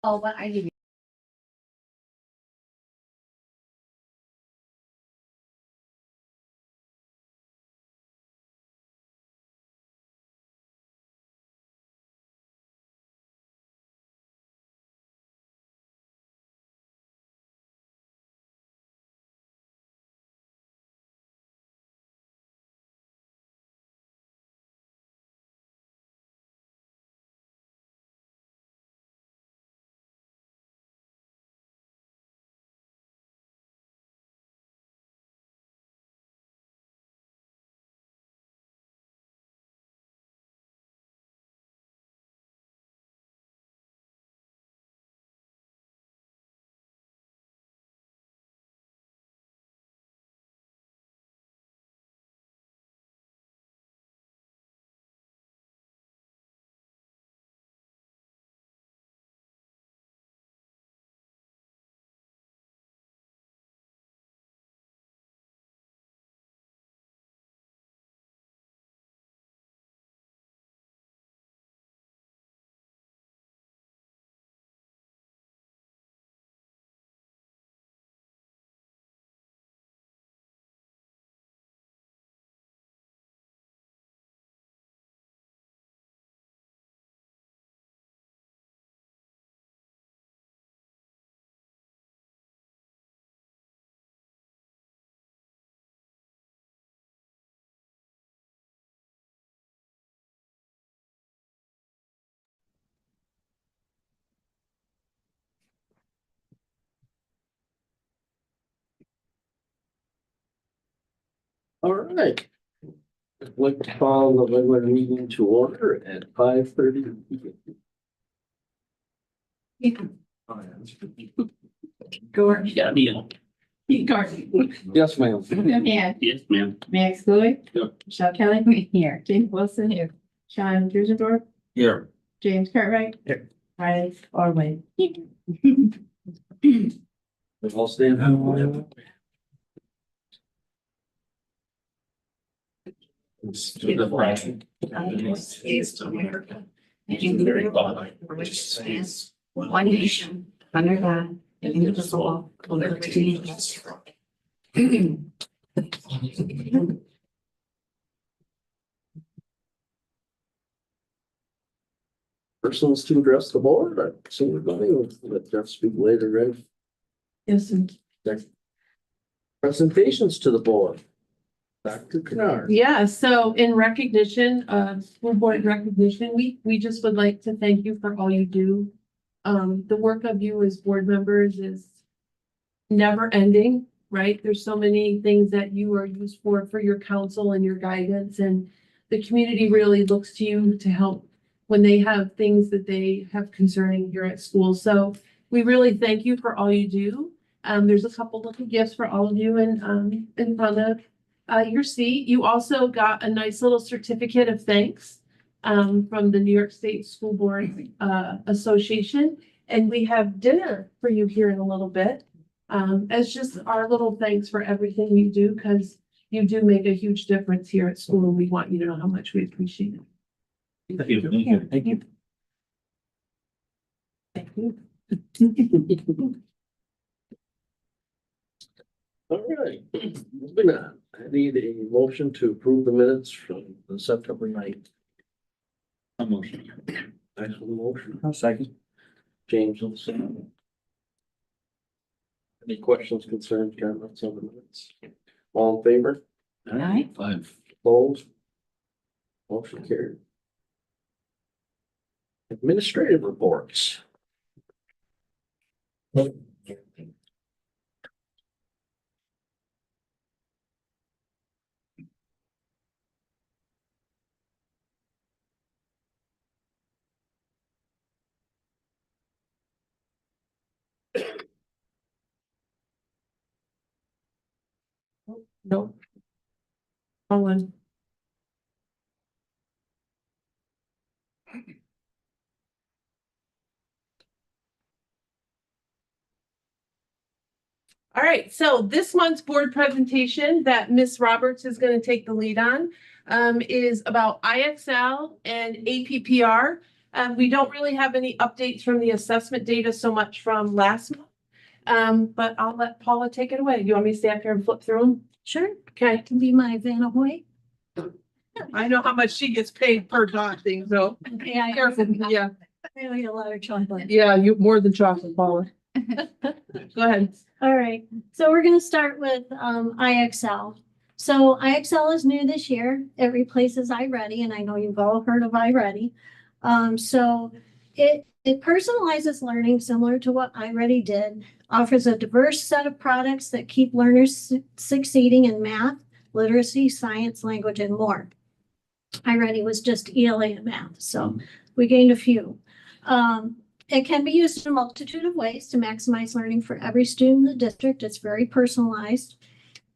Oh, but I didn't. All right. I'd like to call the regular meeting to order at 5:30 p.m. Gordon. Yeah, Neil. Gordon. Yes, ma'am. Yeah. Yes, ma'am. Max Louis. Yep. Michelle Kelly. Here. James Wilson. Here. Sean Dusendorf. Here. James Cartwright. Here. Riley Orway. We all stand up. To the flag of the United States of America, and to the republic for which it stands, one nation, under God, indivisible, with liberty and justice for all. Persons to address the board. I've seen everybody. We'll let Jeff speak later, right? Yes, and Presentations to the board. Dr. Kennard. Yeah, so in recognition of school board recognition week, we just would like to thank you for all you do. The work of you as board members is never ending, right? There's so many things that you are used for your counsel and your guidance, and the community really looks to you to help when they have things that they have concerning here at school. So we really thank you for all you do. There's a couple little gifts for all of you in front of your seat. You also got a nice little certificate of thanks from the New York State School Board Association. And we have dinner for you here in a little bit. As just our little thanks for everything you do, because you do make a huge difference here at school, and we want you to know how much we appreciate it. Thank you. Thank you. Thank you. All right. Moving on. I need a motion to approve the minutes from the September 9th. A motion. Thanks for the motion. I'll second. James will second. Any questions, concerns, comments on the minutes? All in favor? Aye. 5. Opposed? Motion carried. Administrative reports. No. Owen. All right, so this month's board presentation that Miss Roberts is going to take the lead on is about IXL and APPR. We don't really have any updates from the assessment data so much from last month. But I'll let Paula take it away. You want me to stay up here and flip through them? Sure, Okay. can be my Vanahoy. I know how much she gets paid per dot thing, so Yeah, I careful. Yeah, eat a lot of chocolate. yeah, you more than chocolate, Paula. Go ahead. All right, so we're gonna start with IXL. So IXL is new this year. It replaces iReady, and I know you've all heard of iReady. So it personalizes learning similar to what iReady did, offers a diverse set of products that keep learners succeeding in math, literacy, science, language, and more. iReady was just ELA and math, so we gained a few. It can be used in a multitude of ways to maximize learning for every student in the district. It's very personalized.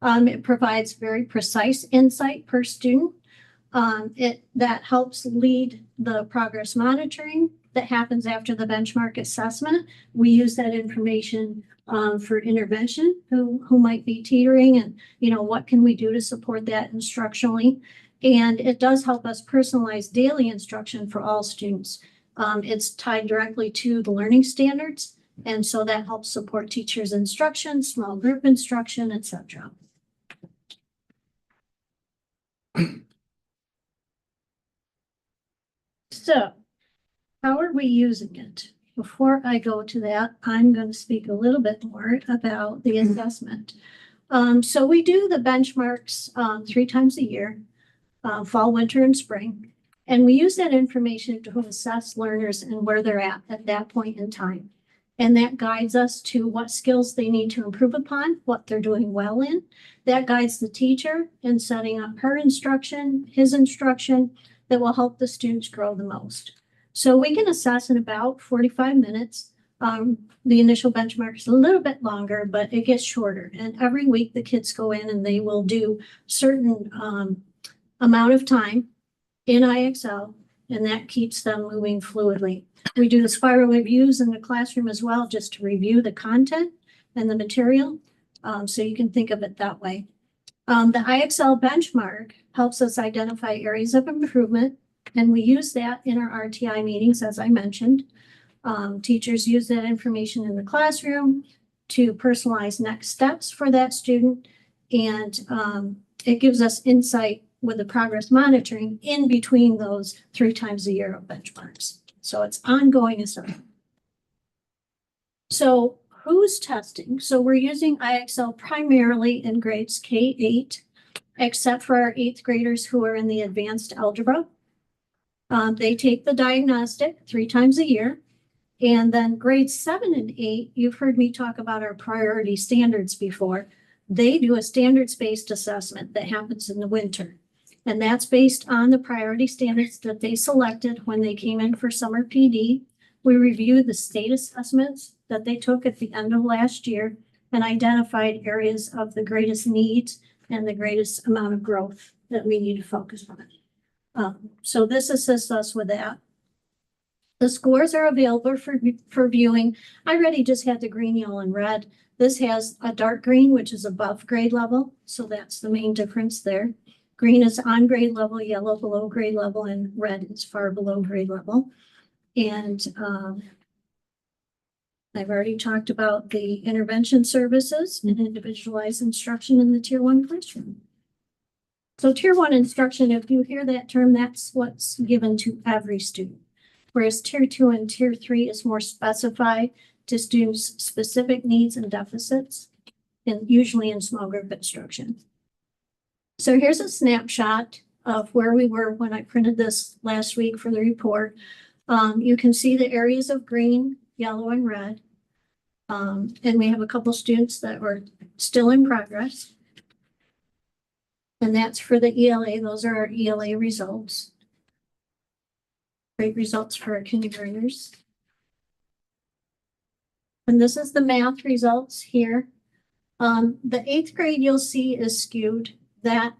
It provides very precise insight per student. That helps lead the progress monitoring that happens after the benchmark assessment. We use that information for intervention, who might be teetering, and what can we do to support that instructionally. And it does help us personalize daily instruction for all students. It's tied directly to the learning standards, and so that helps support teachers' instruction, small group instruction, etc. So, how are we using it? Before I go to that, I'm going to speak a little bit more about the assessment. So we do the benchmarks 3 times a year, fall, winter, and spring. And we use that information to assess learners and where they're at that point in time. And that guides us to what skills they need to improve upon, what they're doing well in. That guides the teacher in setting up her instruction, his instruction, that will help the students grow the most. So we can assess in about 45 minutes. The initial benchmark is a little bit longer, but it gets shorter. And every week the kids go in and they will do certain amount of time in IXL, and that keeps them moving fluidly. We do the spiral reviews in the classroom as well, just to review the content and the material. So you can think of it that way. The IXL benchmark helps us identify areas of improvement, and we use that in our RTI meetings, as I mentioned. Teachers use that information in the classroom to personalize next steps for that student, and it gives us insight with the progress monitoring in between those 3 times a year of benchmarks. So it's ongoing assessment. So who's testing? So we're using IXL primarily in grades K-8, except for our 8th graders who are in the advanced algebra. They take the diagnostic 3 times a year. And then grades 7 and 8, you've heard me talk about our priority standards before. They do a standards-based assessment that happens in the winter. And that's based on the priority standards that they selected when they came in for summer PD. We reviewed the state assessments that they took at the end of last year and identified areas of the greatest needs and the greatest amount of growth that we need to focus on. So this assists us with that. The scores are available for viewing. I already just had the green, yellow, and red. This has a dark green, which is above grade level. So that's the main difference there. Green is on grade level, yellow below grade level, and red is far below grade level. And I've already talked about the intervention services and individualized instruction in the Tier 1 classroom. So Tier 1 instruction, if you hear that term, that's what's given to every student. Whereas Tier 2 and Tier 3 is more specified to students' specific needs and deficits, and usually in small group instruction. So here's a snapshot of where we were when I printed this last week for the report. You can see the areas of green, yellow, and red. And we have a couple students that were still in progress. And that's for the ELA. Those are our ELA results. Great results for our kindergartners. And this is the math results here. The 8th grade you'll see is skewed. That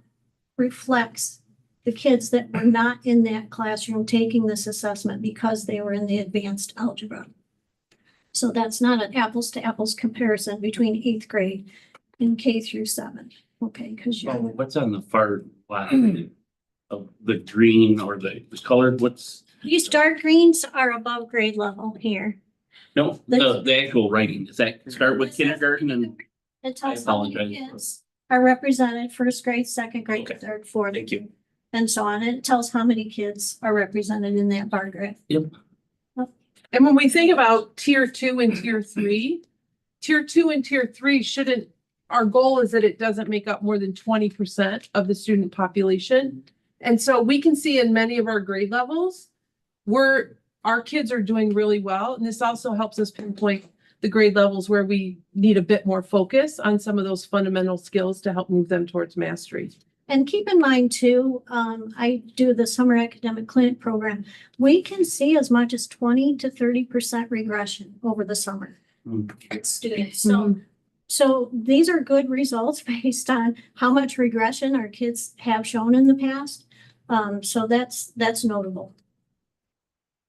reflects the kids that were not in that classroom taking this assessment because they were in the advanced algebra. So that's not an apples to apples comparison between 8th grade and K through 7. Okay, because Oh, Oh, what's on the far left of the green or the colored, what's These dark greens are above grade level here. No, the actual writing, does that start with kindergarten and? It tells I how many apologize. kids are represented, first grade, second grade, Okay. third, fourth. Thank you. And so on. It tells how many kids are represented in that bar graph. And when we think about tier 2 and tier 3, tier 2 and tier 3 shouldn't, our goal is that it doesn't make up more than 20% of the student population. And so we can see in many of our grade levels, our kids are doing really well. And this also helps us pinpoint the grade levels where we need a bit more focus on some of those fundamental skills to help move them towards mastery. And keep in mind too, I do the summer academic clinic program. We can see as much as 20 to 30% regression over the summer. At students. So these are good results based on how much regression our kids have shown in the past. So that's notable.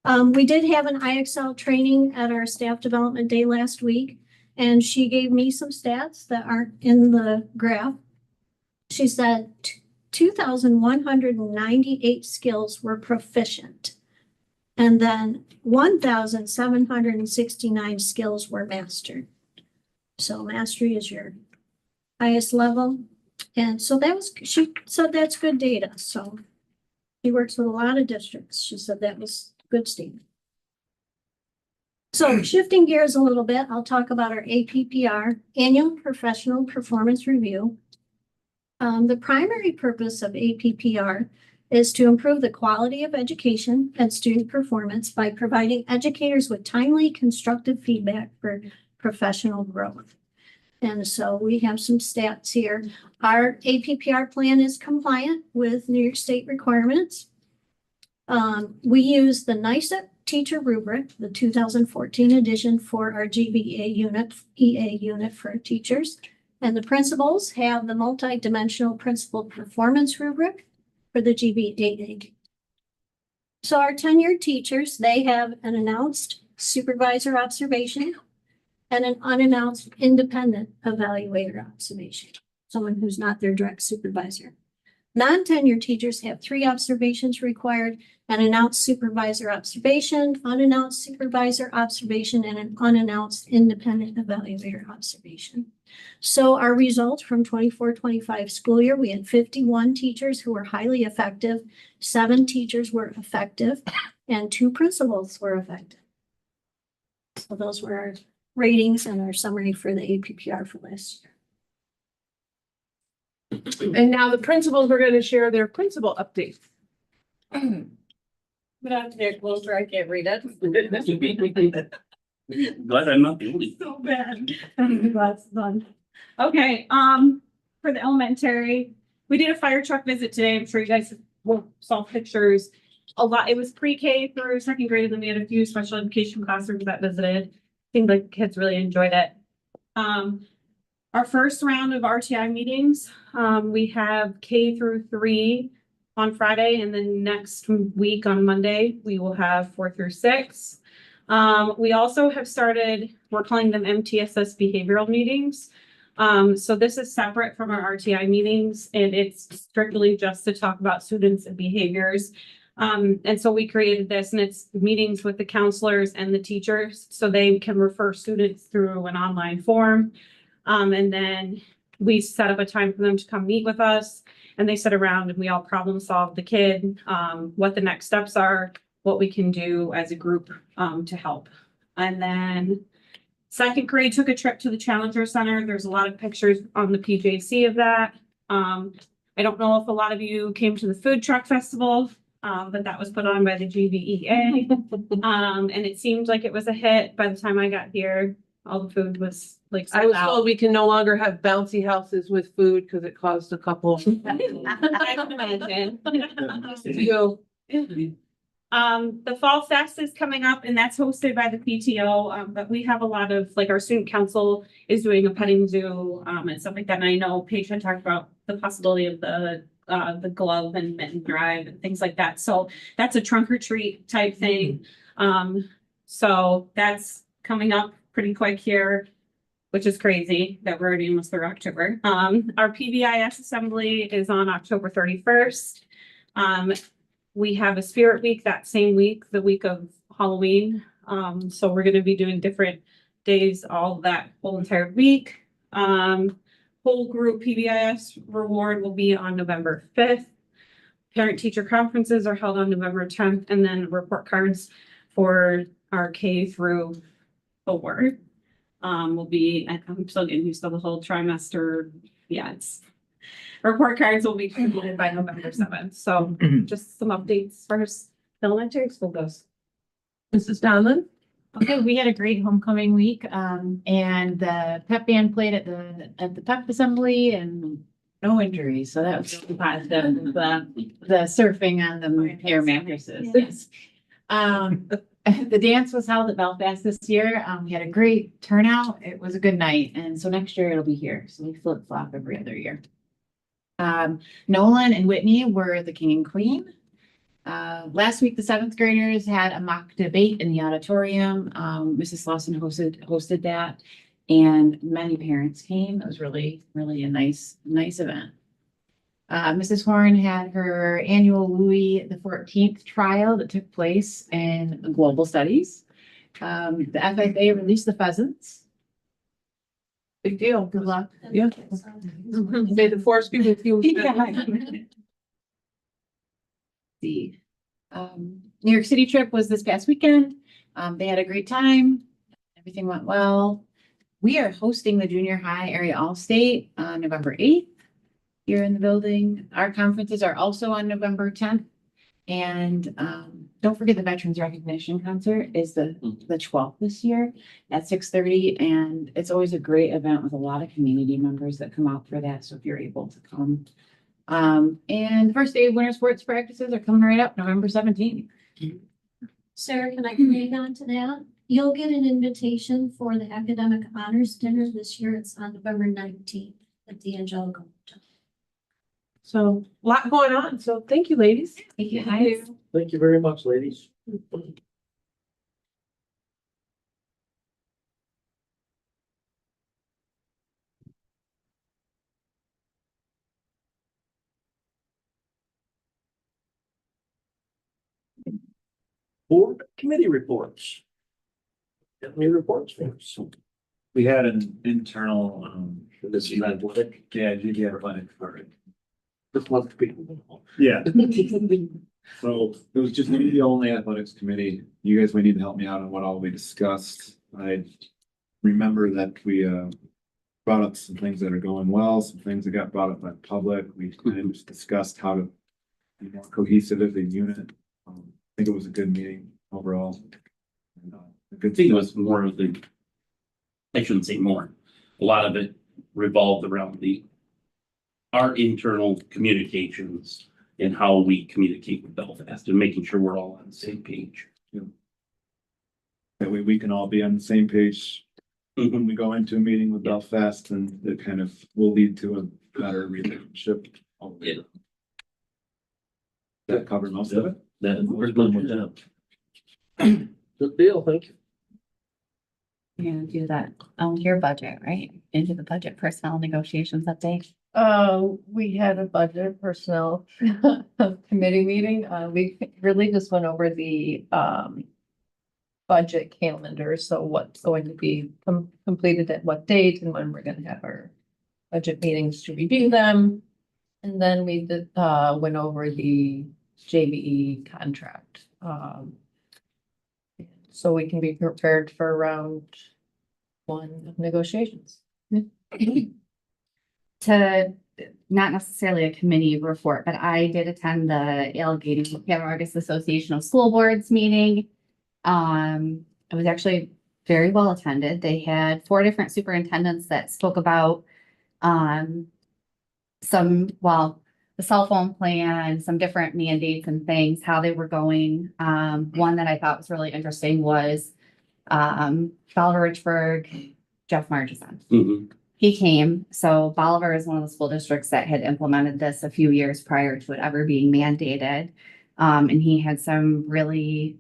We did have an IXL training at our staff development day last week, and she gave me some stats that aren't in the graph. She said 2,198 skills were proficient, and then 1,769 skills were mastered. So mastery is your highest level. And so she said that's good data. So she works with a lot of districts. She said that was good statement. So shifting gears a little bit, I'll talk about our APPR, Annual Professional Performance Review. The primary purpose of APPR is to improve the quality of education and student performance by providing educators with timely, constructive feedback for professional growth. And so we have some stats here. Our APPR plan is compliant with New York State requirements. We use the NYSEP teacher rubric, the 2014 edition for our GBA unit, EA unit for teachers. And the principals have the multi-dimensional principal performance rubric for the GBA. So our tenured teachers, they have an announced supervisor observation and an unannounced independent evaluator observation, someone who's not their direct supervisor. Non-tenured teachers have 3 observations required: an announced supervisor observation, unannounced supervisor observation, and an unannounced independent evaluator observation. So our results from 24-25 school year, we had 51 teachers who were highly effective, 7 teachers were effective, and 2 principals were effective. So those were our ratings and our summary for the APPR for last year. And now the principals are going to share their principal updates. But after they're closer, I can't read it. Glad I'm not the only. So bad. That's fun. Okay, for the elementary, we did a fire truck visit today. I'm sure you guys saw pictures. It was pre-K through second grade, and then we had a few special education classrooms that visited. Seemed like kids really enjoyed it. Our first round of RTI meetings, we have K through 3 on Friday, and then next week on Monday, we will have 4 through 6. We also have started, we're calling them MTSS behavioral meetings. So this is separate from our RTI meetings, and it's strictly just to talk about students and behaviors. And so we created this, and it's meetings with the counselors and the teachers so they can refer students through an online form. And then we set up a time for them to come meet with us, and they sit around and we all problem solve the kid, what the next steps are, what we can do as a group to help. And then second grade took a trip to the Challenger Center. There's a lot of pictures on the PJC of that. I don't know if a lot of you came to the food truck festival, but that was put on by the GVEA. And it seemed like it was a hit. By the time I got here, all the food was like I sold was out. told we can no longer have bouncy houses with food because it caused a couple. I can imagine. You. The Fall Fest is coming up, and that's hosted by the PTO. But we have a lot of, like, our student council is doing a petting zoo and stuff like that. And I know Paige had talked about the possibility of the glove and mitten drive and things like that. So that's a trunk or treat type thing. So that's coming up pretty quick here, which is crazy that we're already almost through October. Our PBIS assembly is on October 31st. we have a spirit week that same week, the week of Halloween. So we're gonna be doing different days all that whole entire week. Whole group PBIS reward will be on November 5th. Parent teacher conferences are held on November 10th, and then report cards for our K through 4 will be, I'm still getting used to the whole trimester. Yeah, it's report cards will be completed by November 7th. So just some updates for elementary school goes. Mrs. Donlin? Okay, we had a great homecoming week, and the pep band played at the pep assembly and no injuries, so that was really positive. The surfing on the air mattresses. Yes. The dance was held at Belfast this year. We had a great turnout. It was a good night, and so next year it'll be here. So we flip flop every other year. Nolan and Whitney were the king and queen. Last week, the seventh graders had a mock debate in the auditorium. Mrs. Lawson hosted that, and many parents came. It was really a nice event. Mrs. Horn had her annual Louis XIV trial that took place in global studies. The FFA released the pheasants. Big deal. Good luck. Yeah. May the force be with you. The New York City trip was this past weekend. They had a great time. Everything went well. We are hosting the junior high area all-state on November 8th here in the building. Our conferences are also on November 10th. And don't forget the Veterans Recognition Concert is the 12th this year at 6:30. And it's always a great event with a lot of community members that come out for that. So if you're able to come. And the first day of winter sports practices are coming right up, November 17th. Sarah, can I tag on to that? You'll get an invitation for the academic honors dinner this year. It's on November 19th at the Angelica Hotel. So a lot going on. So thank you, ladies. Thank you, guys. Thank you very much, ladies. Board committee reports. Got any reports for us? We had an internal, This is athletic. yeah, GD athletic for it. This must be. Yeah, so it was just me, the only athletics committee. You guys may need to help me out on what all we discussed. I remember that we brought up some things that are going well, some things that got brought up by the public. We kind of just discussed how to be more cohesive as a unit. I think it was a good meeting overall. And, a good I think it stuff. was more of the, I shouldn't say more, a lot of it revolved around our internal communications and how we communicate with Belfast and making sure we're all on the same page. That way we can all be on the same page when we go into a meeting with Belfast, and it kind of will lead to a better relationship. Yeah. That covered most of it. That was good. Good deal, thank you. You're gonna do that your budget, right? Into the budget personnel negotiations update. We had a budget personnel committee meeting. We really just went over the budget calendar. So what's going to be completed at what date and when we're gonna have our budget meetings to review them. And then we did went over the JVE contract. So we can be prepared for round one of negotiations. To not necessarily a committee report, but I did attend the Allegheny Artists Association of School Boards meeting. It was actually very well attended. They had 4 different superintendents that spoke about the cell phone plan, some different mandates and things, how they were going. One that I thought was really interesting was Bolivar Richburg, Jeff Margison. Mhm. He came. So Bolivar is one of the school districts that had implemented this a few years prior to it ever being mandated. And he had some really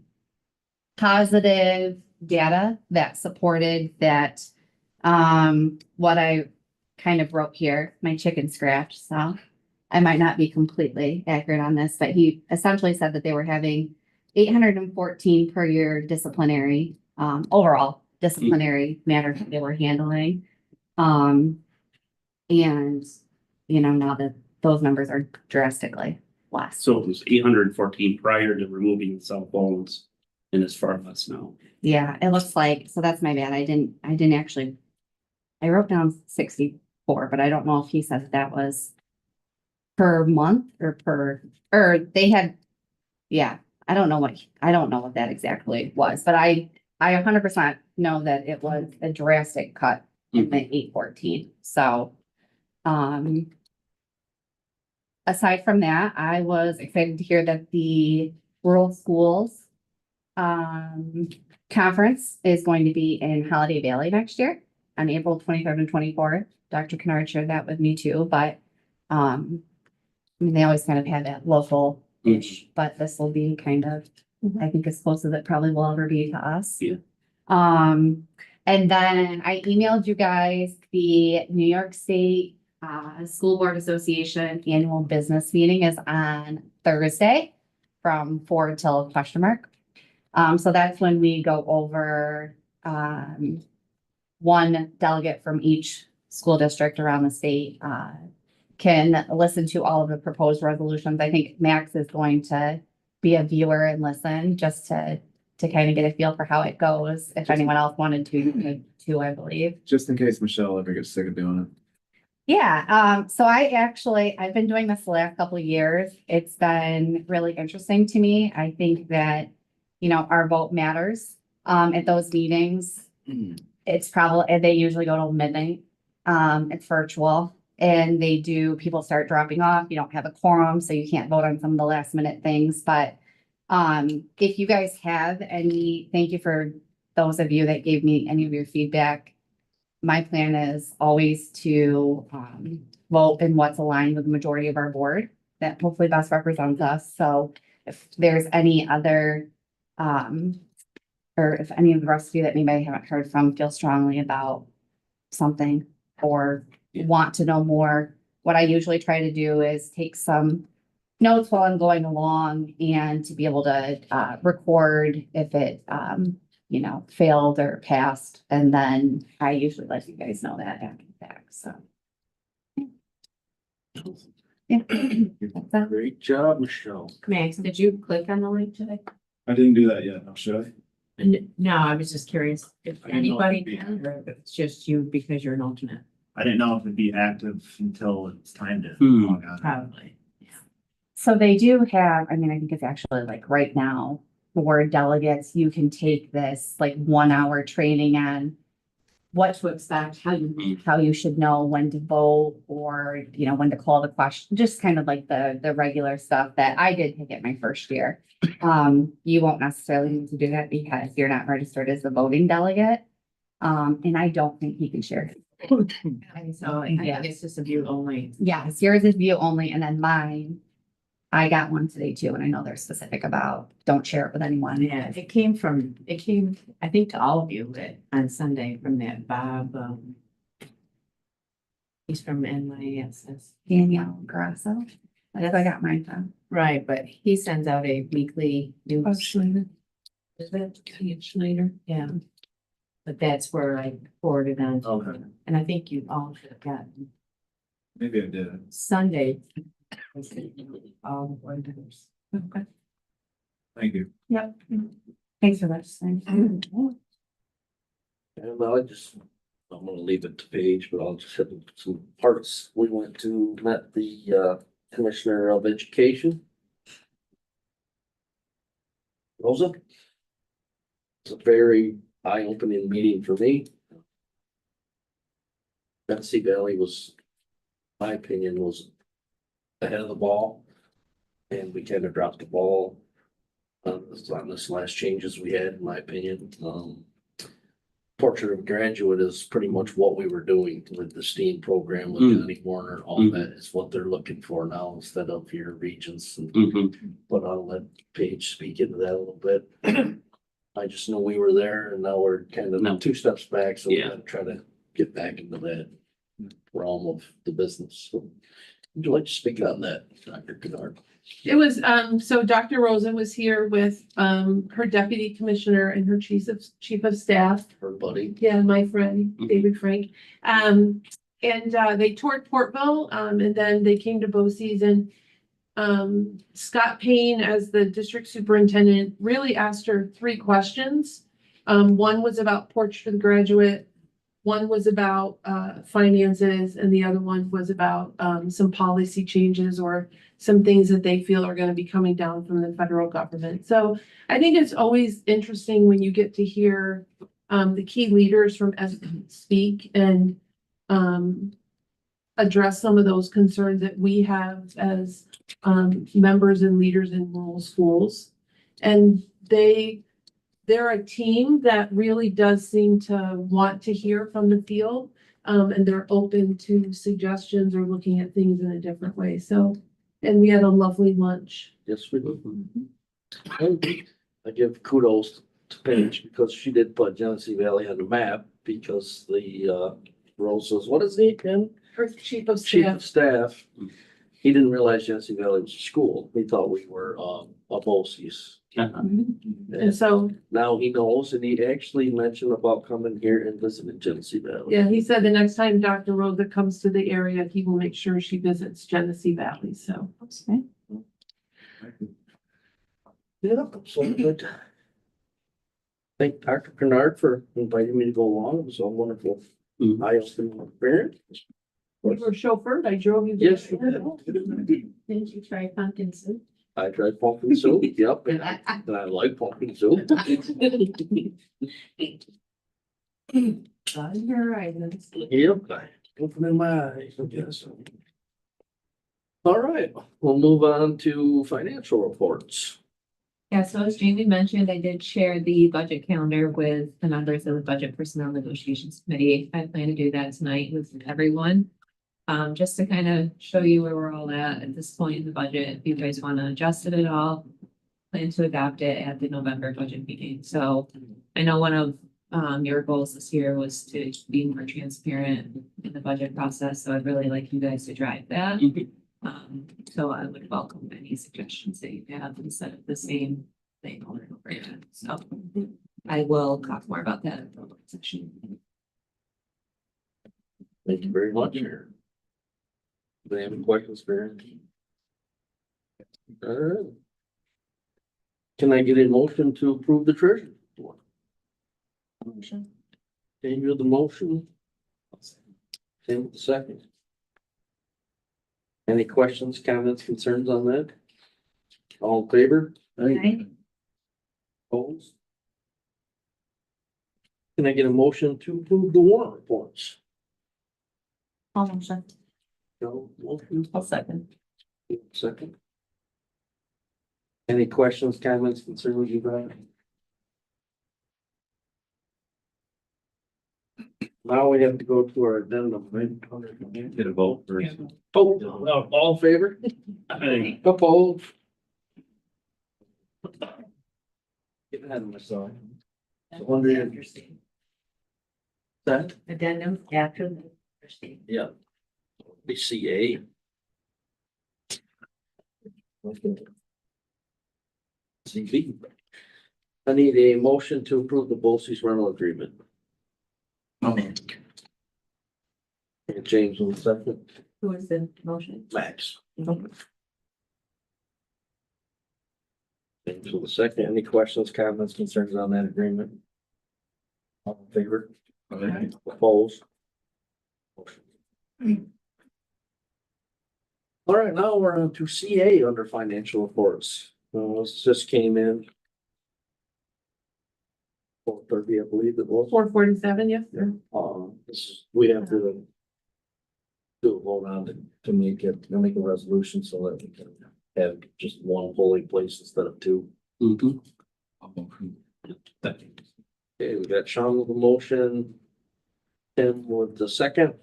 positive data that supported that. What I kind of wrote here, my chicken scratch, so I might not be completely accurate on this, but he essentially said that they were having 814 per year disciplinary, overall disciplinary matters that they were handling. And, now that those numbers are drastically less. So it was 814 prior to removing the cell phones, and it's far less now. Yeah, it looks like, so that's my bad. I didn't actually, I wrote down 64, but I don't know if he said that was per month or they had, yeah, I don't know what that exactly was, but I 100% know that it was a drastic cut in the 814. So, aside from that, I was excited to hear that the rural schools conference is going to be in Holiday Valley next year on April 23rd and 24th. Dr. Kennard shared that with me too, but they always kind of have that local-ish, but this will be kind of, I think, as close as it probably will ever be to us. Yeah. And then I emailed you guys the New York State School Board Association annual business meeting is on Thursday from 4 till ? So that's when we go over one delegate from each school district around the state can listen to all of the proposed resolutions. I think Max is going to be a viewer and listen just to kind of get a feel for how it goes. If anyone else wanted to, you could too, I believe. Just in case Michelle ever gets sick of doing it. Yeah, so I've been doing this the last couple of years. It's been really interesting to me. I think that, our vote matters, at those meetings. It's probably, they usually go till midnight. It's virtual and people start dropping off. You don't have a quorum, so you can't vote on some of the last minute things, but if you guys have thank you for those of you that gave me any of your feedback. My plan is always to vote in what's aligned with the majority of our board that hopefully best represents us. So if there's any other, or if any of the rest of you that maybe I haven't heard from feel strongly about something or want to know more, what I usually try to do is take some notes while I'm going along and to be able to record if it failed or passed. And then I usually let you guys know that after the fact, so. Yeah. That's that. Great job, Michelle. Max, did you click on the link today? I didn't do that yet. Now, should I? No, I was just curious if I didn't know anybody it'd be can, or if it's just you because you're an alternate, I didn't know if it'd be active until it's time to Hmm. log on. probably. So they do have, I think it's actually like right now, for delegates, you can take this like 1 hour training on what to expect, how you should know when to vote or, when to call the question, just kind of like the regular stuff that I did take it my first year. You won't necessarily need to do that because you're not registered as a voting delegate. And I don't think he can share it. And so I think it's just a view only. Yes, yours is view only and then mine, I got one today too, and I know they're specific about, don't share it with anyone. Yeah, it came, I think, to all of you on Sunday from that Bob, he's from NYSS. Danielle Grasso. That's where I got mine from. Right, but he sends out a weekly news. Schneider. Is it? Schneider. Yeah. But that's where I forwarded on. to Okay. you. And I think you all should have gotten Maybe I did. Sunday. All the board members. Okay. Thank you. Yep. Thanks for registering. And I'm gonna leave it to Paige, but I'll just hit some parts. We met the Commissioner of Education. Rosa. It's a very eye-opening meeting for me. Betsy Valley my opinion, was ahead of the ball. And we kind of dropped the ball on this last changes we had, in my opinion. Portrait of a Graduate is pretty much what we were doing with the STEAM program with Johnny Warner. All that is what they're looking for now instead of your regents. But I'll let Paige speak into that a little bit. I just know we were there and now we're kind of 2 steps back. So we're gonna try to get back into that realm of the business. So Would you like to speak on that, Dr. Kennard? It was, so Dr. Rosa was here with, her deputy commissioner and her chief of staff. Her buddy? Yeah, my friend, David Frank. They toured Portville, and then they came to BOCES and Scott Payne, as the district superintendent, really asked her 3 questions. One was about Porch for the Graduate, one was about finances, and the other one was about some policy changes or some things that they feel are going to be coming down from the federal government. So I think it's always interesting when you get to hear the key leaders from ESPN speak and address some of those concerns that we have as members and leaders in rural schools. And they're a team that really does seem to want to hear from the field. And they're open to suggestions or looking at things in a different way. So, and we had a lovely lunch. Yes, we do. I give kudos to Paige because she did put Genesee Valley on the map because the Rosa's, what is he again? Her chief of Chief staff. of staff. He didn't realize Genesee Valley was a school. He thought we were a BOCES. And so, Now he knows, and he actually mentioned about coming here and visiting Genesee Valley. yeah, he said the next time Dr. Rosa comes to the area, he will make sure she visits Genesee Valley. So. Yeah, so good. Thank Dr. Kennard for inviting me to go along. It was a wonderful Mhm. eye-opening experience. You were chauffeured. I drove you. Yes, there. you Didn't you try pumpkin soup? I tried pumpkin soup, yep, and I like pumpkin soup. You're right. Yep, I open in my eyes, I guess. All right, we'll move on to financial reports. Yeah, so as Jamie mentioned, I did share the budget calendar with the members of the Budget Personnel Negotiations Committee. I plan to do that tonight with everyone. Just to kind of show you where we're all at this point in the budget. If you guys want to adjust it at all, plan to adopt it at the November budget meeting. So I know one of your goals this year was to be more transparent in the budget process. So I'd really like you guys to drive that. So I would welcome any suggestions that you have instead of the same thing over and over again. So I will talk more about that in the work session. Thank you very much. Do they have any questions for Aaron? All right. Can I get a motion to approve the treasury report? Motion. Change of the motion? Same with the second. Any questions, comments, concerns on that? All in favor? Opposed? Can I get a motion to approve the warrant reports? I'll motion. No motion? I'll second. Second. Any questions, comments, concerns you got? Now we have to go to our addendum, right? Get a vote first. Oh, all in favor? Opposed? Getting ahead of myself. So wondering that, Addendum after the first thing. yeah. BCA. CB. I need a motion to approve the BOCES rental agreement. And James on the second. Who is the motion? Max. James on the second. Any questions, comments, concerns on that agreement? All in favor? Opposed? Motion. All right, now we're on to CA under financial reports. This just came in. 4:30, I believe it was. 447, yes, sir. We have to do a vote on it to make a resolution so that we can have just one polling place instead of two. Mhm. Okay, we got Sean with the motion. Tim with the second.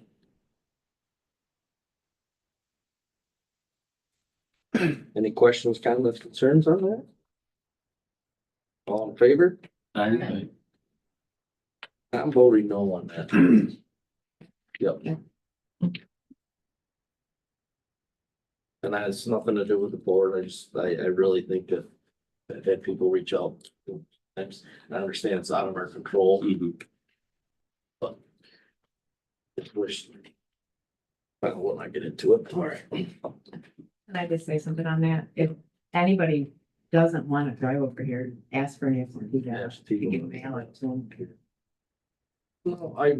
Any questions, comments, concerns on that? All in favor? Aye. I'm voting no on that. Yep. And that has nothing to do with the board. I really think that I've had people reach out. I understand it's out of our control, Mhm. but just wish. I will not get into it. All right. Can I just say something on that? If anybody doesn't want to drive over here, ask for an absentee ballot. Yes, You can mail it to them. No, I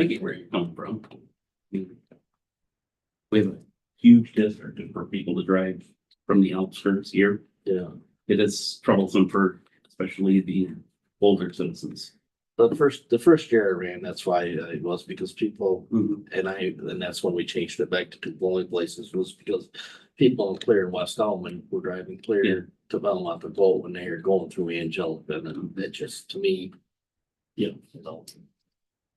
get where you're coming from. I mean, we have a huge district and for people to drive from the outskirts here, yeah, it is troublesome for especially the older citizens. the first year I ran, that's why it was because people, Mhm. and that's when we changed it back to two polling places was because people in Clear and West Alman were driving Yeah. clear to Belmont to vote when they were going through Angelica, and it just, to me, you know,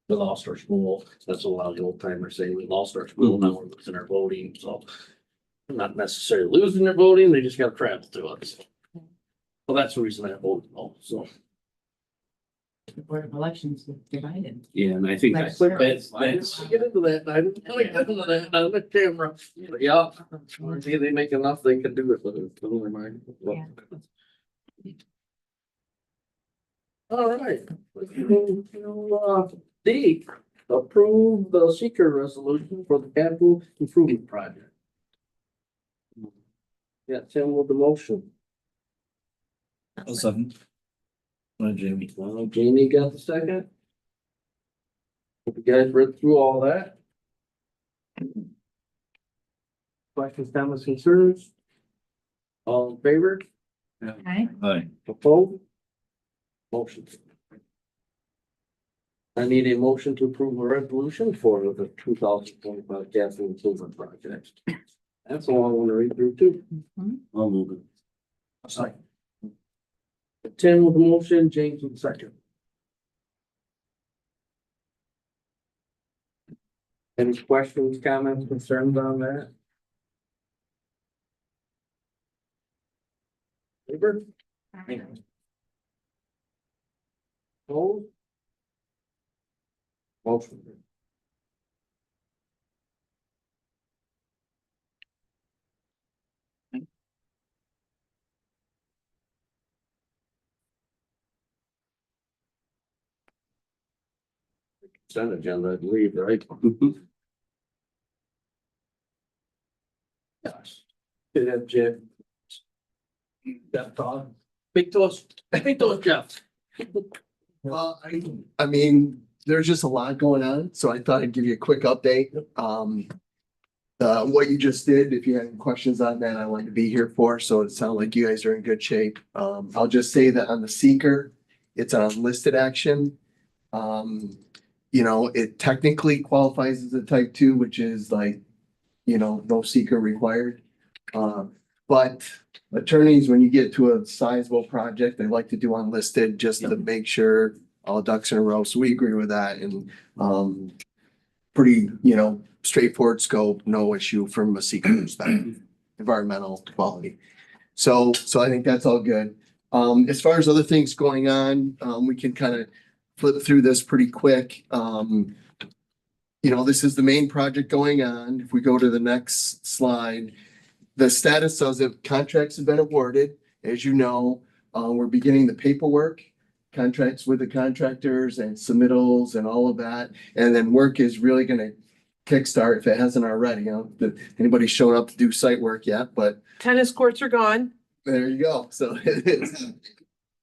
we lost our school. That's what a lot of the old timers say. We lost our school, now we're losing our voting, so. Not necessarily losing their voting, they just gotta travel to us. Well, that's the reason I voted, so. The Board of Elections is divided. Yeah, and I think Like that's, Clear. that's, I didn't get into that, I didn't really get into that on the camera. But yeah, see, they make enough, they can do it, but it's never mind. Yeah. All right. Let's move to, D, approve the seeker resolution for the capital improvement project. Yeah, Tim with the motion. Jamie. Jamie got the second. Hope you guys read through all that. Questions, comments, concerns? All in favor? Okay. Hi. Opposed? Motion. I need a motion to approve a resolution for the 2025 capital improvement project. That's all I want to read through too. I'll move it. Sorry. Tim with the motion, James with the second. Any questions, comments, concerns on that? Favor? Opposed? Motion. Consent agenda, I believe, right? Yes. Good, have Jeff. Jeff talk. Speak to us, Jeff. Well, I mean, there's just a lot going on, so I thought I'd give you a quick update. What you just did, if you had any questions on that, I wanted to be here for, so it sounds like you guys are in good shape. I'll just say that on the seeker, it's on listed action. It technically qualifies as a type 2, which is like, no seeker required. But attorneys, when you get to a sizable project, they like to do unlisted just to make sure all ducks in a row. So we agree with that and pretty, straightforward scope, no issue from a seeker perspective, environmental quality. So I think that's all good. As far as other things going on, we can kind of flip through this pretty quick. This is the main project going on. If we go to the next slide, the status says that contracts have been awarded. As you know, we're beginning the paperwork, contracts with the contractors and submittals and all of that. And then work is really going to kickstart if it hasn't already. Anybody's shown up to do site work yet, but Tennis courts are gone. there you go. So it is.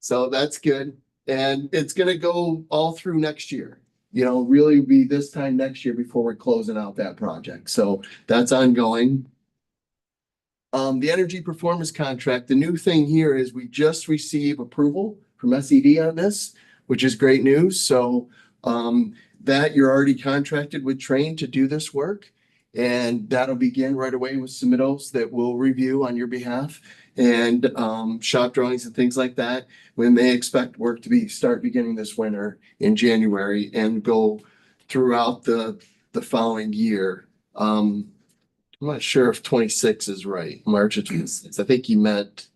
So that's good. And it's going to go all through next year. Really be this time next year before we're closing out that project. So that's ongoing. The energy performance contract, the new thing here is we just received approval from SED on this, which is great news. So that you're already contracted with Train to do this work. And that'll begin right away with submittals that we'll review on your behalf and shop drawings and things like that. When they expect work to start beginning this winter in January and go throughout the following year. I'm not sure if 26 is right. March of 26. I think you meant.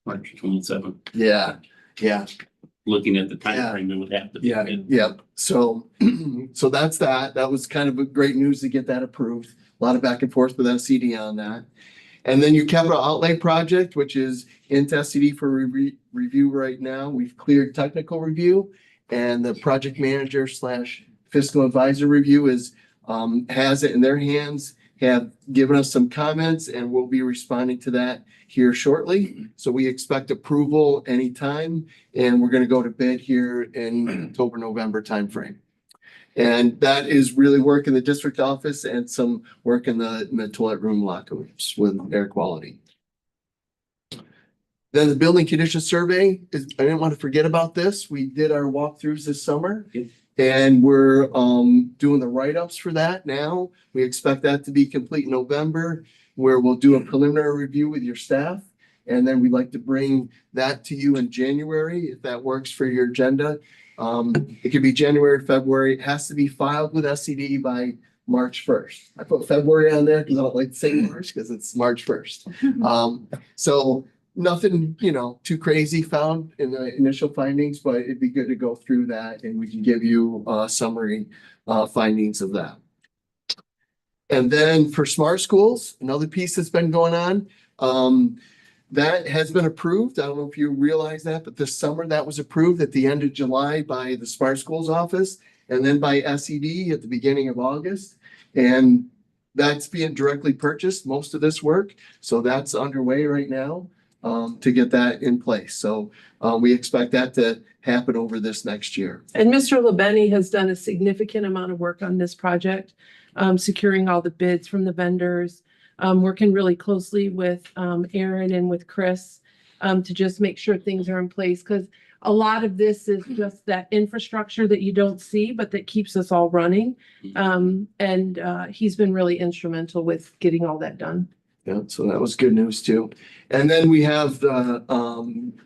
March 27th. Yeah. Looking at the timeframe, it would have to be. Yeah. So that's that. That was kind of a great news to get that approved. a lot of back and forth with SCD on that. And then your capital outlay project, which is into SCD for review right now. We've cleared technical review, and the project manager slash fiscal advisor review has it in their hands, have given us some comments, and we'll be responding to that here shortly. So we expect approval anytime, and we're gonna go to bid here in October, November timeframe. And that is really work in the district office and some work in the toilet room locker rooms with air quality. Then the building condition survey is, I didn't want to forget about this. We did our walkthroughs this summer. Yep. And we're doing the write-ups for that now. We expect that to be complete in November, where we'll do a preliminary review with your staff. And then we'd like to bring that to you in January, if that works for your agenda. It could be January, February. It has to be filed with SCD by March 1st. I put February on there because I don't like to say March because it's March 1st. So nothing, too crazy found in the initial findings, but it'd be good to go through that and we can give you summary findings of that. And then for smart schools, another piece that's been going on. That has been approved. I don't know if you realize that, but this summer that was approved at the end of July by the Smart Schools office and then by SED at the beginning of August. And that's being directly purchased, most of this work. So that's underway right now to get that in place. So we expect that to happen over this next year. And Mr. Labeni has done a significant amount of work on this project, securing all the bids from the vendors, working really closely with Aaron and with Chris to just make sure things are in place. Because a lot of this is just that infrastructure that you don't see, but that keeps us all running. And he's been really instrumental with getting all that done. Yeah, so that was good news too. And then we have the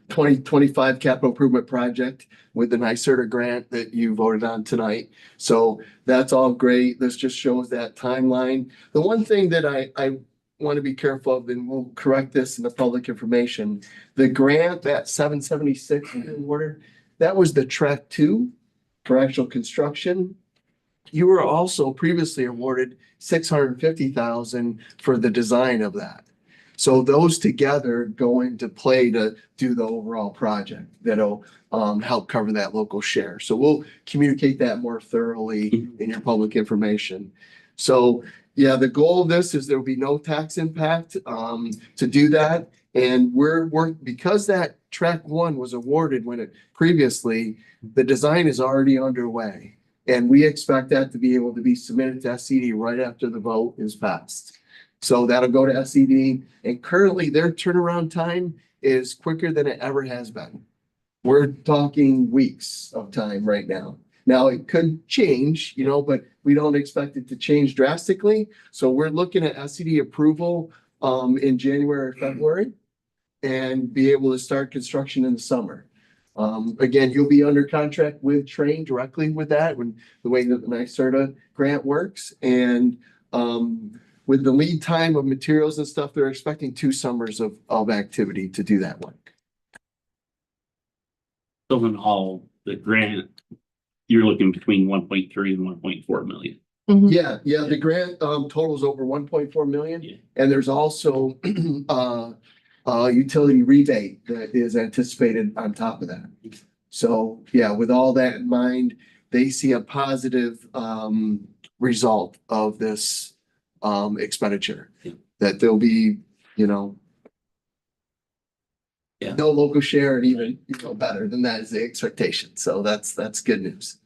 2025 capital improvement project with the NYSERDA grant that you voted on tonight. So that's all great. This just shows that timeline. The one thing that I want to be careful of, and we'll correct this in the public information, the grant, that 776 awarded, that was the track 2 for actual construction. You were also previously awarded $650,000 for the design of that. So those together go into play to do the overall project that'll help cover that local share. So we'll communicate that more thoroughly in your public information. So yeah, the goal of this is there will be no tax impact to do that. And we're because that track 1 was awarded when it previously, the design is already underway. And we expect that to be able to be submitted to SCD right after the vote is passed. So that'll go to SCD. And currently their turnaround time is quicker than it ever has been. We're talking weeks of time right now. Now it could change, but we don't expect it to change drastically. So we're looking at SCD approval in January or February and be able to start construction in the summer. Again, you'll be under contract with Train directly with that, when the way that the NYSERDA grant works. And with the lead time of materials and stuff, they're expecting 2 summers of activity to do that work. So in all, the grant, you're looking between 1.3 and 1.4 million. Yeah, the grant totals over 1.4 million. Yeah. And there's also utility rebate that is anticipated on top of that. So yeah, with all that in mind, they see a positive result of this expenditure. Yeah. That there'll be, Yeah. no local share, and even better than that is the expectation. So that's good news.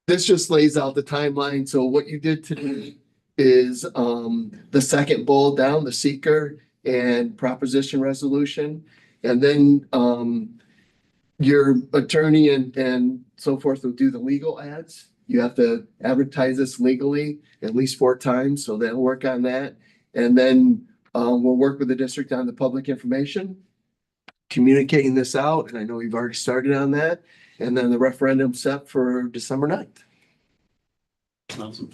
This just lays out the timeline. So what you did today is the second bullet down, the seeker and proposition resolution. And then your attorney and so forth will do the legal ads. You have to advertise this legally at least 4 times. So they'll work on that. And then we'll work with the district on the public information, communicating this out. And I know you've already started on that. And then the referendum set for December 9th. Awesome.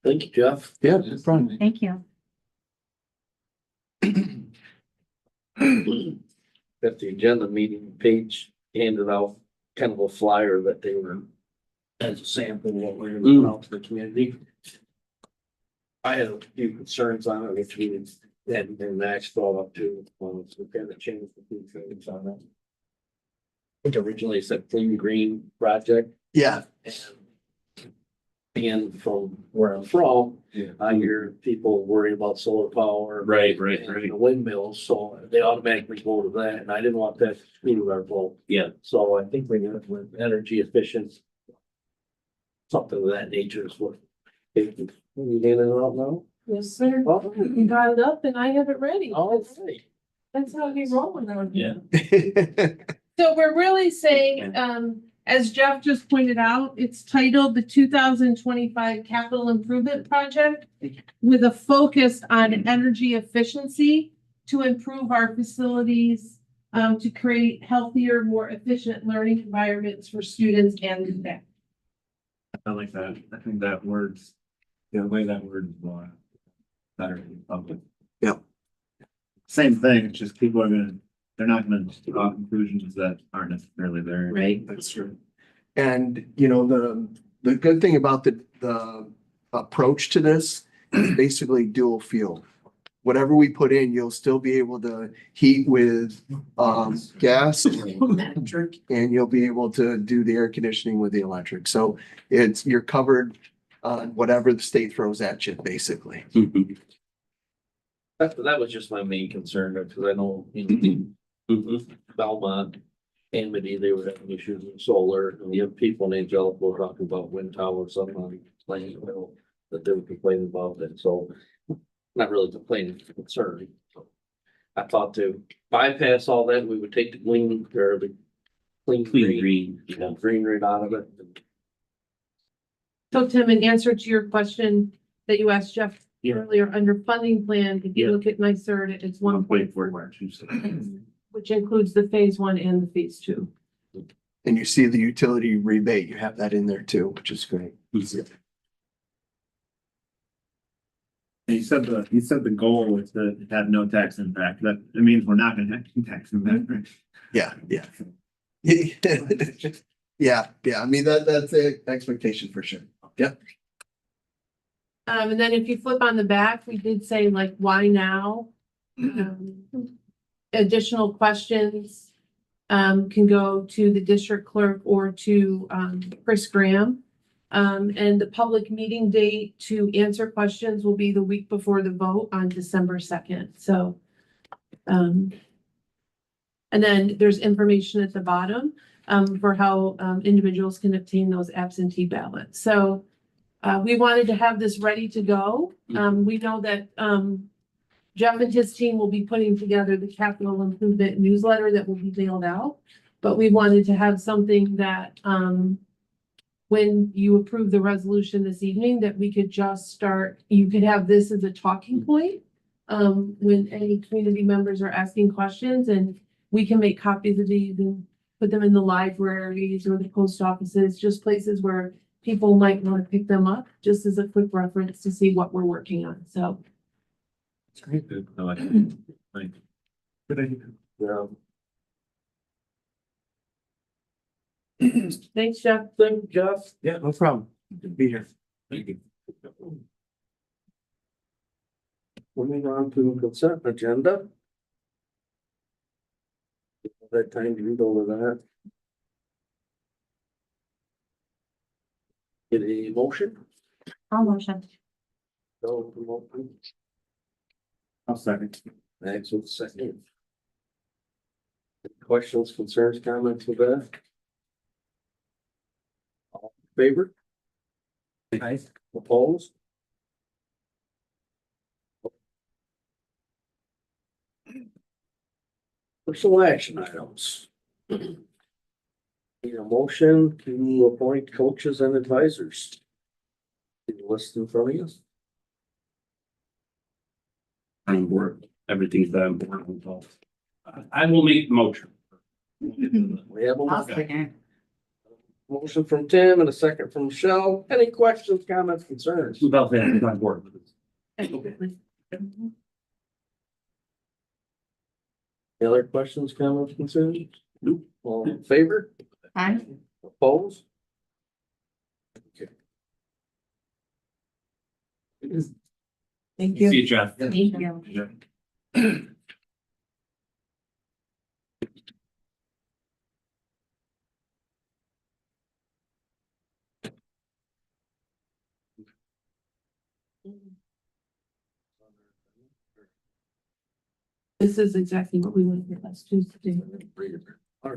Thank you, Jeff. Yeah, no problem. Thank you. At the agenda meeting page handed out kind of a flyer that they were as a sample of what we're gonna put out to the community. I had a few concerns on it, which we and Max brought up too, so we kind of changed a few things on that. I think originally it said clean green project, Yeah, and being from where I'm from, Yeah. I hear people worry about solar power. Right, And the windmills, so they automatically go to that, and I didn't want that to be our vote. Yeah. So I think we got with energy efficient. Something of that nature is what. You getting it out now? Yes, sir. Oh, You got it up and I have it ready. all right. That's how we roll around Yeah. here. So we're really saying, as Jeff just pointed out, it's titled the 2025 Capital Improvement Project with a focus on energy efficiency to improve our facilities, to create healthier, more efficient learning environments for students and staff. I like that. I think that word's, the way that word is better in public. Yep. Same thing, it's just people are gonna, they're not gonna draw conclusions that aren't necessarily there. Right. that's true. And, you know, the good thing about the approach to this is basically dual fuel. Whatever we put in, you'll still be able to heat with, gas and you'll be able to do the air conditioning with the electric. So you're covered on whatever the state throws at you, basically. That was just my main concern, because I know, you know, Belmont, Amity, they were having issues with solar, and you have people in Angelico talking about wind towers up on Plain Hill that they were complaining about it, so not really complaining, concerned. I thought to bypass all that, we would take the clean, or the clean green, green right out of it. So Tim, in answer to your question that you asked Jeff Yeah. earlier, under funding plan, if you Yeah. look at NYSERD, it's 1.4, which includes the phase 1 and the phase 2. And you see the utility rebate, you have that in there too, which is great. And you said the goal is to have no tax impact. That means we're not gonna have tax impact, right? Yeah, yeah. Yeah, I mean, that's the expectation for sure. Yep. And then if you flip on the back, we did say like, why now? Additional questions can go to the district clerk or to Chris Graham. And the public meeting date to answer questions will be the week before the vote on December 2nd. So, and then there's information at the bottom for how individuals can obtain those absentee ballots. So we wanted to have this ready to go. We know that Jeff and his team will be putting together the capital improvement newsletter that will be mailed out. But we wanted to have something that when you approve the resolution this evening, that we could just start, you could have this as a talking point when any community members are asking questions, and we can make copies of these and put them in the libraries or the post offices, just places where people might want to pick them up, just as a quick reference to see what we're working on. So It's great. I like it. Like, good idea. Yeah. thanks, Jeff. Thank you, Jeff. Yeah, no problem. Good to be here. Thank you. Moving on to consent agenda. That time you go with that. Get a motion? I'll motion. Go to motion. I'll second. Max with second. Questions, concerns, comments with that? All in favor? Aye. Opposed? Personal action items. Need a motion to appoint coaches and advisors. Can you list in front of you? On board, everything's that important. I will make the motion. We have a I'll motion. second. Motion from Tim and a second from Michelle. Any questions, comments, concerns? About that, I'm on board with this. Any other questions, comments, concerns? Nope. All in favor? Aye. Opposed? Okay. Thank See you. you, Jeff. Thank you. This is exactly what we went for last Tuesday. I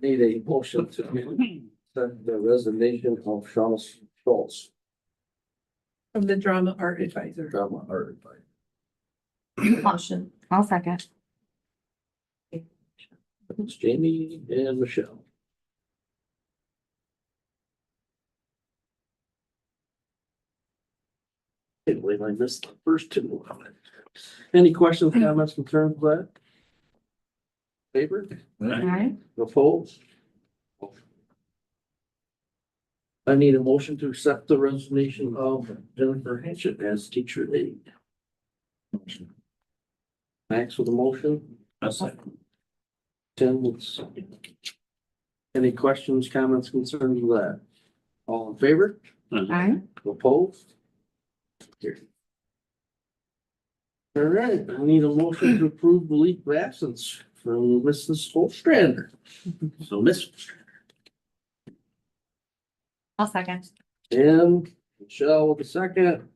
need a motion to send the resignation of Sean Schultz, From the Drama Art Advisor. drama art advisor. Motion. I'll second. It's Jamie and Michelle. Can't believe I missed the first two. Any questions, comments, concerns with that? Favor? Aye. Opposed? I need a motion to accept the resignation of Jennifer Hatchett as teacher aide. Max with a motion, A second. Tim with second. Any questions, comments, concerns with that? All in favor? Aye. Opposed? Carried. All right, I need a motion to approve the leave of absence from Mrs. Holstrander. So Miss I'll second. and Michelle with a second.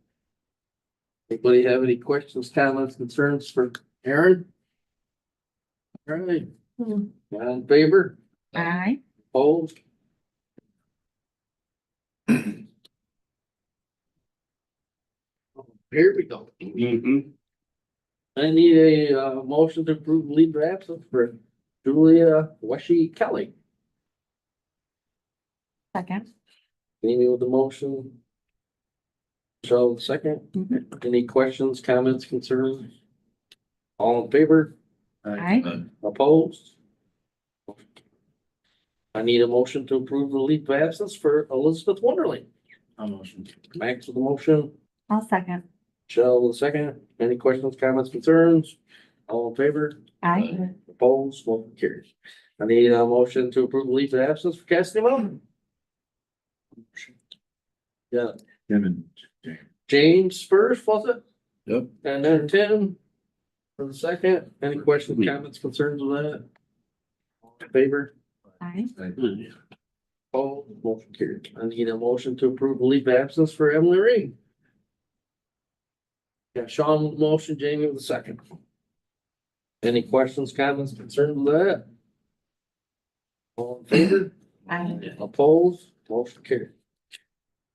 Anybody have any questions, comments, concerns for Aaron? All right, all in favor? Aye. Opposed? Here we go. Mm-hmm. I need a motion to approve leave of absence for Julia Washi Kelly. Second. Amy with the motion. Michelle with the second. Any questions, comments, concerns? All in favor? Aye. Opposed? I need a motion to approve the leave of absence for Elizabeth Wonderly. I'll motion. Max with the motion. I'll second. Michelle with the second. Any questions, comments, concerns? All in favor? Aye. Opposed? Motion carries. I need a motion to approve the leave of absence for Cassidy Mountain. Yeah, Tim and James. James first, was it? Yep. And then Tim for the second. Any questions, comments, concerns with that? All in favor? Aye. Oh, motion carried. I need a motion to approve the leave of absence for Emily Reed. Yeah, Sean with the motion, Jamie with the second. Any questions, comments, concerns with that? All in favor? Aye. Opposed? Motion carried.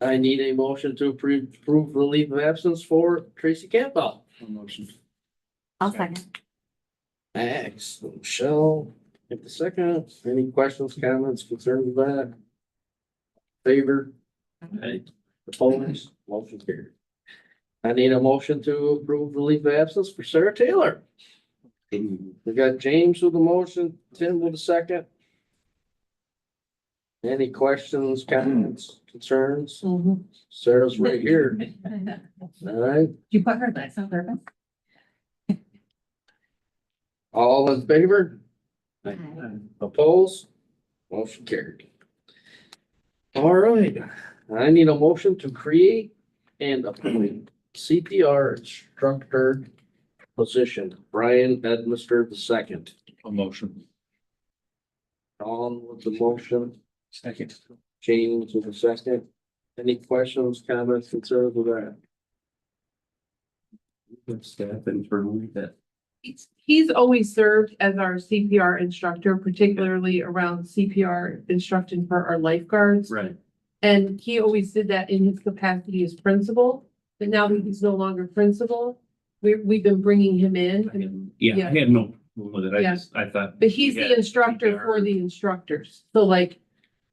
I need a motion to approve the leave of absence for Tracy Campbell. Motion. I'll second. Max, Michelle, take the second. Any questions, comments, concerns with that? Favor? Aye. Opposed? Motion carried. I need a motion to approve the leave of absence for Sarah Taylor. We got James with the motion, Tim with the second. Any questions, comments, concerns? Sarah's right here. All right, You put her last on purpose? all in favor? Aye. Opposed? Motion carried. All right, I need a motion to create and appoint CPR instructor position, Brian Edmister the second. A motion. On with the motion, Second. James with the second. Any questions, comments, concerns with that? Staff internally that. He's always served as our CPR instructor, particularly around CPR instruction for our lifeguards. Right. And he always did that in his capacity as principal, but now that he's no longer principal, we've been bringing him in. Yeah, I had no problem with it. Yeah. I thought. But he's the instructor for the instructors. So like,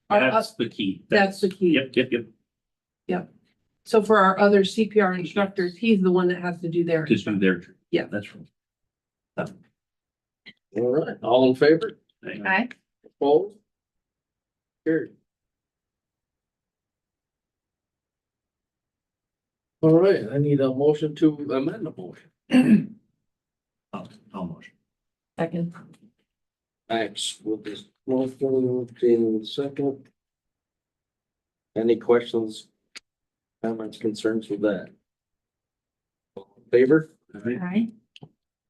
That's the key. that's the key. Yep. So for our other CPR instructors, he's the one that has to do their. Just do their. Yeah. That's right. All right, all in favor? Aye. Opposed? Carried. All right, I need a motion to amend the motion. I'll motion. Second. Max with this motion, Jamie with the second. Any questions, comments, concerns with that? Favor? Aye.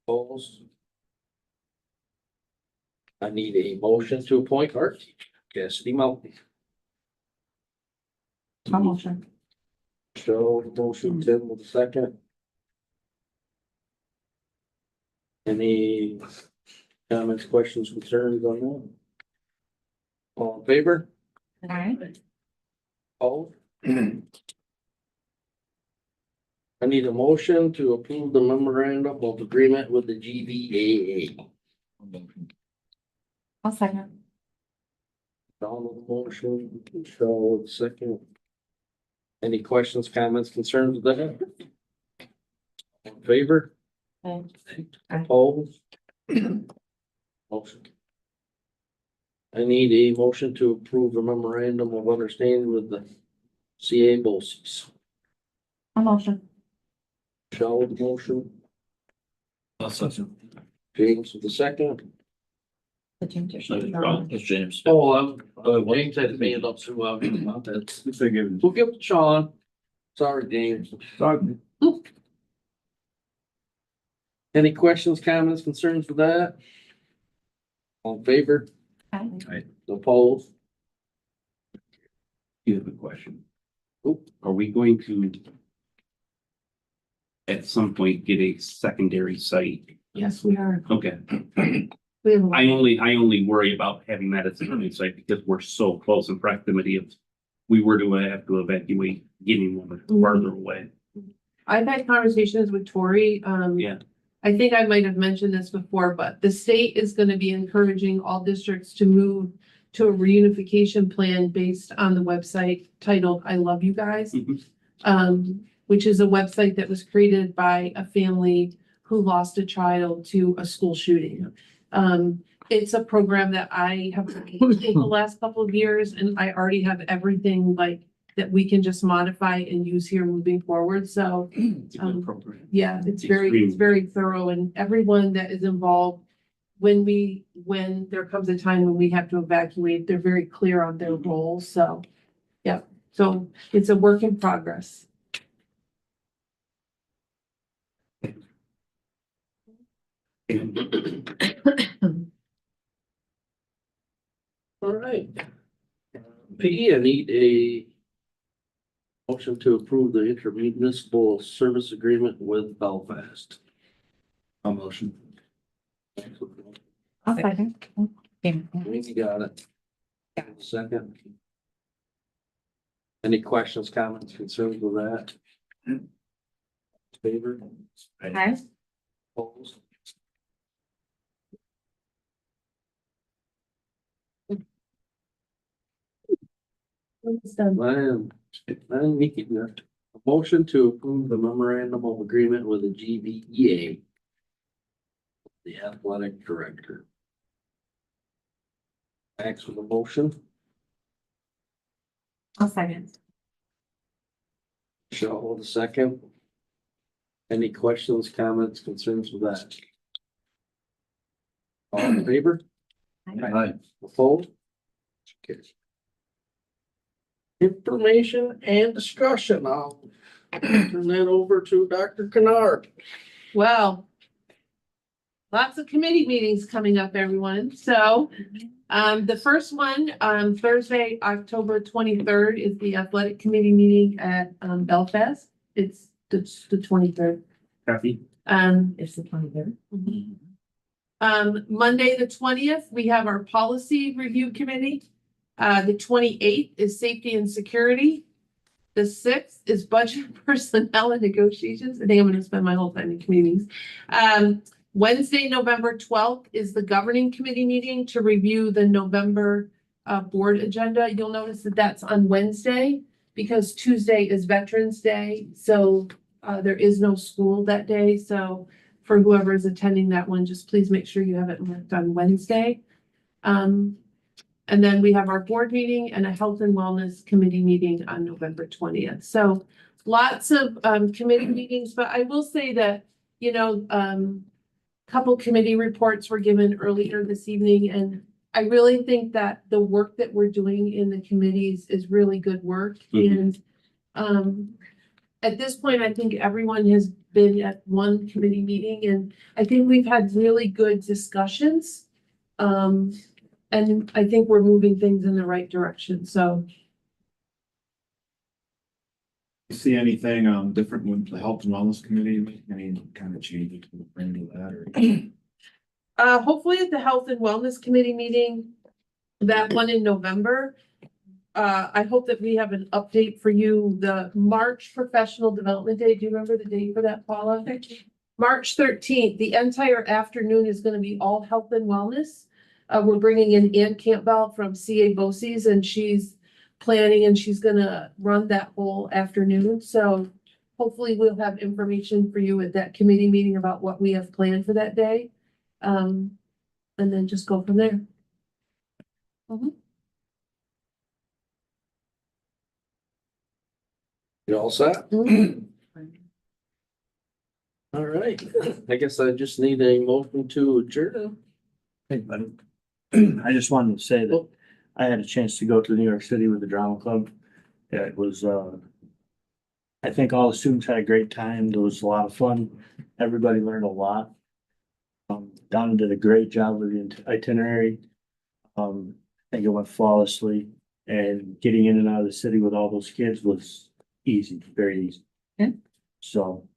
Opposed? I need a motion to appoint art teacher, Cassidy Mountain. I'll motion. Show motion, Tim with a second. Any comments, questions, concerns on that? All in favor? Aye. Opposed? I need a motion to approve the memorandum of agreement with the GVAA. I'll second. Don with the motion, Michelle with the second. Any questions, comments, concerns with that? In favor? Aye. Opposed? Motion. I need a motion to approve the memorandum of understanding with the CA BOCES. I'll motion. Michelle with the motion. James with the second. It's James. Oh, James had made it up to, we'll give it to Sean. Sorry, James. Any questions, comments, concerns with that? All in favor? Aye. Opposed? You have a question. Oop. Are we going to at some point get a secondary site? Yes, we are. Okay, We have a lot. I only worry about having that as a secondary site because we're so close in proximity of, we were to have to evacuate, getting one farther away. I've had conversations with Tori. Yeah. I think I might have mentioned this before, but the state is gonna be encouraging all districts to move to a reunification plan based on the website titled I Love You Guys. Mhm. Which is a website that was created by a family who lost a child to a school shooting. It's a program that I have proposed in the last couple of years, and I already have everything like that we can just modify and use here moving forward. So It's a good program. yeah, it's Extremely. very thorough, and everyone that is involved, when there comes a time when we have to evacuate, they're very clear on their roles. So, yeah, so it's a work in progress. All right. P, I need a motion to approve the intermunicipal service agreement with Belfast. A motion. I'll second. We got it. Second. Any questions, comments, concerns with that? Favor? Aye. Opposed? I'm making a motion to approve the memorandum of agreement with the GVEA. The athletic director. Max with a motion, I'll second. Michelle with a second. Any questions, comments, concerns with that? All in favor? Aye. Opposed? Okay. Information and discussion. I'll turn that over to Dr. Kennard. Well, lots of committee meetings coming up, everyone. So, the first one, Thursday, October 23rd is the athletic committee meeting at, Belfast. It's the 23rd. Kathy? It's the 23rd. Monday, the 20th, we have our policy review committee. The 28th is safety and security. The 6th is budget personnel and negotiations. I think I'm gonna spend my whole time in committees. Wednesday, November 12th is the governing committee meeting to review the November board agenda. You'll notice that that's on Wednesday because Tuesday is Veterans Day. So there is no school that day. So for whoever is attending that one, just please make sure you have it marked on Wednesday. And then we have our board meeting and a health and wellness committee meeting on November 20th. So lots of committee meetings, but I will say that, you know, couple committee reports were given earlier this evening, and I really think that the work that we're doing in the committees is really good work. Mhm. at this point, I think everyone has been at one committee meeting and I think we've had really good discussions. And I think we're moving things in the right direction, so. See anything, different with the health and wellness committee, make any kind of changes to bring to that or? Hopefully at the Health and Wellness Committee meeting, that one in November. I hope that we have an update for you, the March Professional Development Day. Do you remember the date for that, Paula? March 13th, the entire afternoon is gonna be all health and wellness. We're bringing in Ann Campbell from CA BOCES and she's planning and she's gonna run that whole afternoon. So hopefully we'll have information for you at that committee meeting about what we have planned for that day. And then just go from there. You all set? All right, I guess I just need a motion to adjourn. Hey, buddy. I just wanted to say that I had a chance to go to New York City with the drama club. Yeah, it was, I think all the students had a great time. There was a lot of fun. Everybody learned a lot. Donna did a great job with the itinerary. I think it went flawlessly and getting in and out of the city with all those kids was easy, very easy. Yeah. So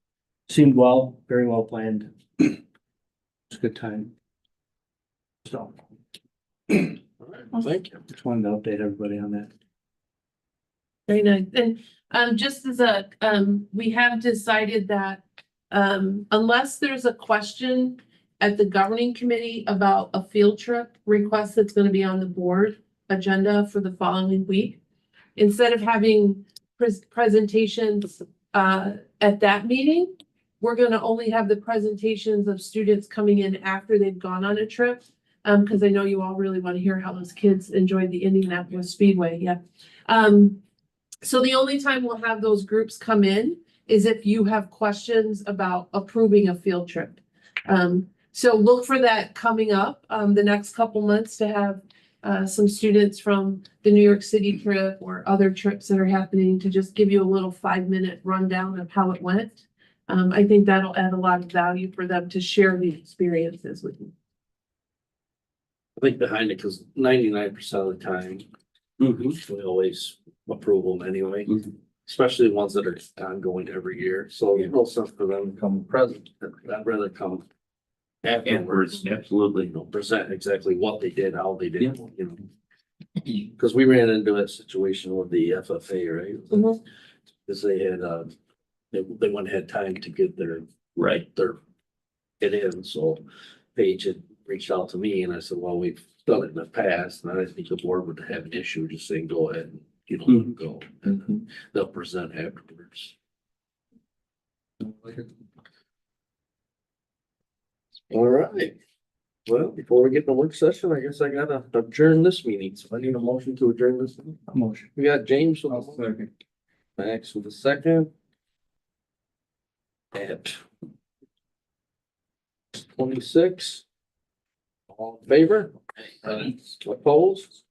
seemed well, very well planned. It was a good time. So All right, well, thank you. just wanted to update everybody on that. Very nice. And just as a, we have decided that unless there's a question at the governing committee about a field trip request that's gonna be on the board agenda for the following week, instead of having presentations at that meeting, we're gonna only have the presentations of students coming in after they've gone on a trip. Because I know you all really want to hear how those kids enjoyed the Indianapolis Speedway, yeah. So the only time we'll have those groups come in is if you have questions about approving a field trip. So look for that coming up, the next couple months to have some students from the New York City trip or other trips that are happening to just give you a little 5-minute rundown of how it went. I think that'll add a lot of value for them to share the experiences with you. I think behind it, because 99% of the time, we always approve them anyway, especially ones that are ongoing every year. So no sense for them to come present. I'd rather come afterwards. Absolutely. Present exactly what they did, how they did, Yeah. you know. Because we ran into that situation with the FFA, right? Mhm. Because they had, they wouldn't have time to get their it in, so Paige had reached out to me and I said, well, we've done it in the past, and I didn't think the board would have an issue just saying, go ahead and, you know, go, and then they'll present afterwards. All right, well, before we get in the work session, I guess I gotta adjourn this meeting, so I need a motion to adjourn this. Motion. We got James with I'll a second. Max with a second. At 26. All in favor? Opposed?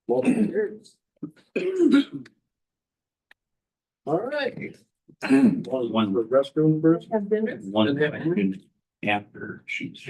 Motion carries. All right. One for restroom, Bruce? Have dinner. One question after she's.